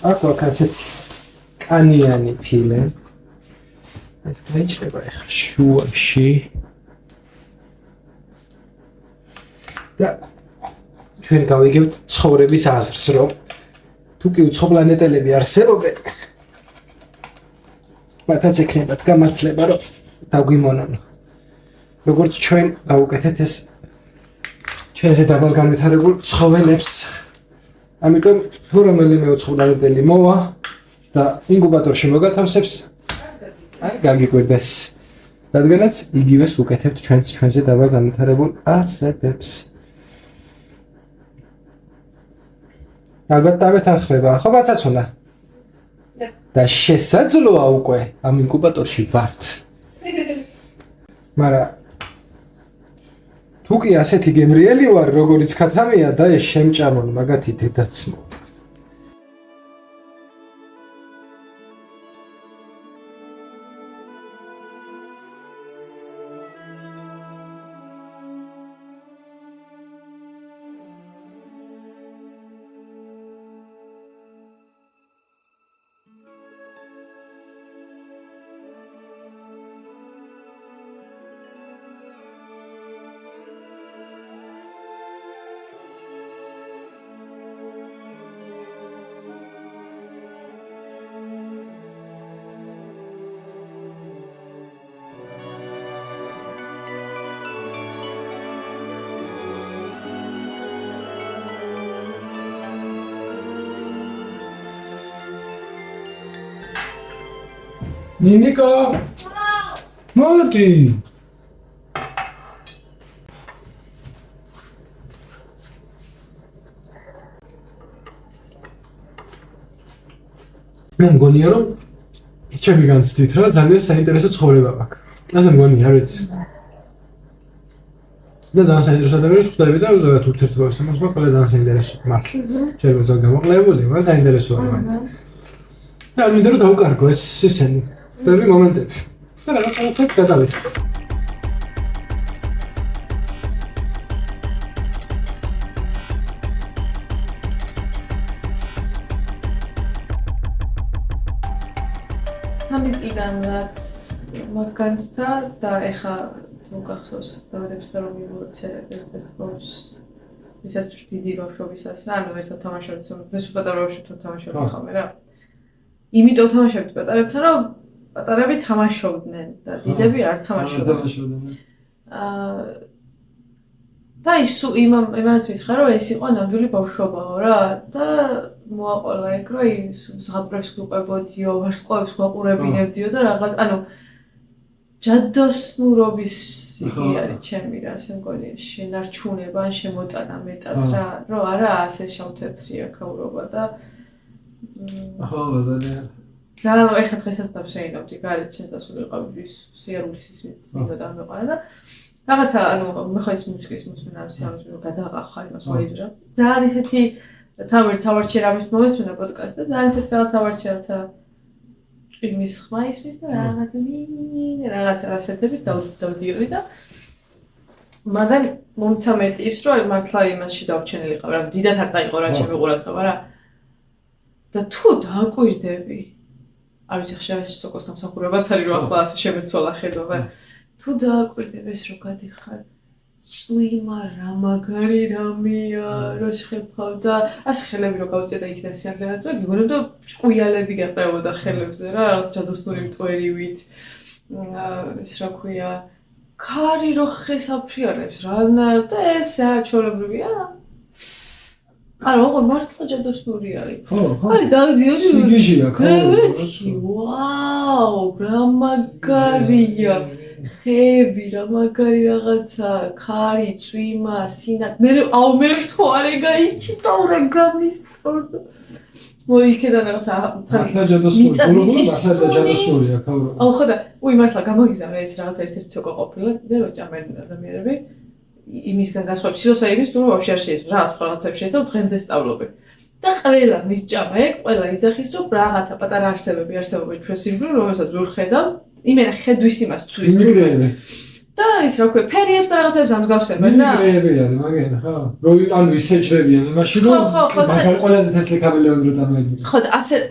აქ ასე კანიანი ფილე. ეს გაიჭრება ახლა შუაში. და ჩვენ გავიგებთ ცხოვრების აზრს, რომ თუ კი უცხოპლანეტელები არსებობენ, მათაც ექნებათ გამართლება, რომ დაგვიმონონ. როგორც ჩვენ გავუკეთეთ ეს ჩვენზე დაბალ განვითარებულ ცხოველებს. ამიტომ თუ რომელიმე უცხოპლანეტელი მოვა და ინკუბატორში მოგათავსებს, აი გაგიკვირდეს. რადგანაც იგივეს ვუკეთებთ ჩვენზე დაბალ განვითარებულ არსებებს. ალბათ დამეთანხმება, ხო ბაცაცუნა? და შესაძლოა უკვე ამ ინკუბატორში ვართ. მაგრამ თუ კი ასეთი გემრიელი ვარ, როგორიც ქათამია და ეს შემჭამონ მაგათი დედაც მო. ნინიკა მოდი მე მგონია რომ ჩემი განცდით რა ძალიან საინტერესო ცხოვრება მაქვს. ასე მგონია, არ ვიცი. და ძალიან საინტერესო ადამიანებს ხვდები და ზოგადად ურთიერთობებს მაქვს, ყველა ძალიან საინტერესო მართლა. შეიძლება ზოგადად გამოყლებული, მაგრამ საინტერესოა მართლა. და არ მინდა რომ დავუკარგო ეს ისენი. ხვდები მომენტები. და რაღაცა გადავიდე. სამი წიდან რაც მაგანცდა და ეხა თუ გახსოვს დავადებს და რომ მივუწე ერთ-ერთ ბავშვს ვისაც დიდი ბავშვობისას რა ანუ ერთად თამაშობთ მე სულ პატარა ბავშვებთან თამაშობდი ხომ რა იმიტომ თამაშობთ პატარებთან რომ პატარები თამაშობდნენ და დიდები არ თამაშობდნენ და ის იმას მითხრა რომ ეს იყო ნამდვილი ბავშვობაო რა და მოაყოლა ეგ რომ ის ზღაპრებს გვყებოდიო, ვარსკვლავებს გვაყურებინებდიო და რაღაც ანუ ჯადოსნურობის იგი არის ჩემი რა ასე მგონი შენარჩუნება ან შემოტანა მეტად რა რომ არა ასე შავთეთრი აქაურობა და ახლა ძალიან ძალიან ეხა დღესაც დავშეინავდი გარეთ შენ დასულიყავი სიარულის ისმით მინდოდა მეყარა და რაღაცა ანუ მე ხო ის მუსიკის მოსმენა ამის გადაახარ იმას ვაიბრა ძალიან ისეთი თამარ სავარჩი რამის მომესმენა პოდკასტი და ძალიან ისეთი რაღაც სავარჩი რაცა წვიმის ხმა ისმის და რაღაცა ასეთები დავდიოდი და მაგრამ მომცა მეტი ის რომ მართლა იმასში დავჩენილიყავ რა დიდად არ წაიყო რა ჩემი ყურადღება რა და თუ დააკვირდები არ ვიცი ხშირად სოკოს დამსახურებაც არის რომ ახლა ასე შემეცვალა ხედვა თუ დააკვირდები ეს რო გადიხარ წვიმა რა მაგარი რამეა რო შეხებავ და ასე ხელები რო გავწია და იქიდან სიახლეად რა გიგონებდა ჭყუიალები გეყრებოდა ხელებზე რა რაღაც ჯადოსნური მტვერივით ეს რა ქვია ქარი რო ხესაფრიალებს რა და ეს საჩვეულებრივია არა ოღონდ მართლა ჯადოსნური არის არის დავდიოდი სიგიჟია ქარი ვაუ რა მაგარია ხეები რა მაგარი რაღაცა ქარი წვიმა სინა მე თუ არ ეგაიჩიტო რა გამისწორდა მოიქედა რაღაცა მართლა ჯადოსნურია ქაურო აუ ხოდა მართლა გამოგიზამე ეს რაღაც ერთ-ერთი ცოკა ყოფილა მე რო ჭამენ ადამიანები იმისგან გასხვავებით სილოსა იმის თუ ვაფშე არ შეიძლება რაღაც რაღაცებს შეიძლება დღემდე სწავლობენ და ყველა მისჭამა ეგ ყველა იძახის რომ რაღაცა პატარა არსებები არსებობენ ჩვენს ირგვლივ რომელსაც ვერ ხედავ იმენა ხედვის იმას ცუის და ის რა ქვია, ფერიებს და რაღაცებს ამსგავსებენ და მიგრებიან, მაგენ ხო? ანუ ისეჭრებიან იმაში, რომ მაგალ ყველაზე თესლი კაბელები რო წამოიდგინე. ხო,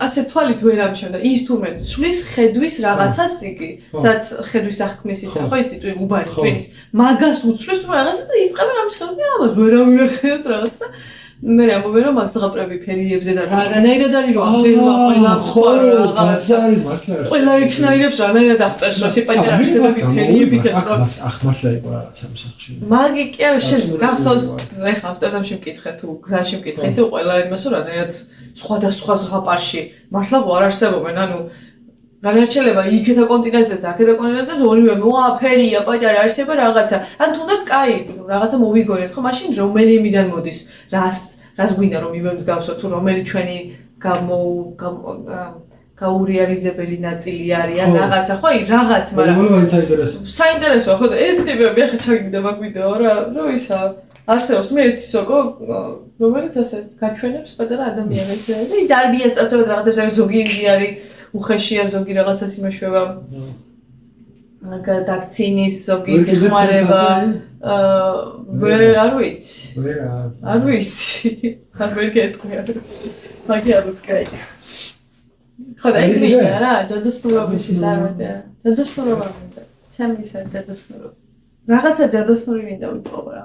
ასე თვალით ვერ ამჩნევდა. ის თურმე ცვლის ხედვის რაღაცას იგი, სადაც ხედვის აღქმის ისა, ხო იცით, უბანი თვინის. მაგას უცვლის თუ რაღაცა და იწყებენ ამის ხელმე ამას, ვერავინ ახერხებთ რაღაც და მე ამბობენ რომ მაგ ზღაპრები ფერიებზე და რანაირად არის რომ ამდენმა ყველა ხო რაღაცა ყველა ერთნაირებს რანაირად აღწერს რომ სიპაიტერ არსებები ფერიები და ახმართლა იყო რაღაცა მსახში. მაგი კი არა შეიძლება გახსოვს ეხლა ამსტერდამში მკითხე თუ გზაში მკითხე ისე ყველა იმას რომ რანაირად სხვადასხვა ზღაპარში მართლა ხო არ არსებობენ ანუ განარჩევება იქეთა კონტინენტზე და აქეთა კონტინენტზე ორივე მოაფერია პაჭარი არსება რაღაცა ან თუნდაც კაი რაღაცა მოვიგონეთ ხო მაშინ რომელიმიდან მოდის რას გვინდა რომ იმემსგავსო თუ რომელი ჩვენი გაურეალიზებელი ნაწილი არის ან რაღაცა ხო აი რაღაც მაგრამ საინტერესოა ხო და ეს ტიპები ახლა ჩაგიგდა მაგ ვიდეო რა რომ ისა არსებობს მე ერთი სოკო რომელიც ასე გაჩვენებს პატარა ადამიანებს და დარბია წავწევად რაღაცებს ზოგი იგი არის უხეშია ზოგი რაღაცას იმეშვება გადაქცინის ზოგი ხმარება არ ვიცი არ ვერგეთყვი მაგი არ ვთქვი ხო და იქნება რა ჯადოსნურობის ის არ ვიდა ჯადოსნურობა მინდა ჩემი ის ჯადოსნურობა რაღაცა ჯადოსნური მინდა ვიყო რა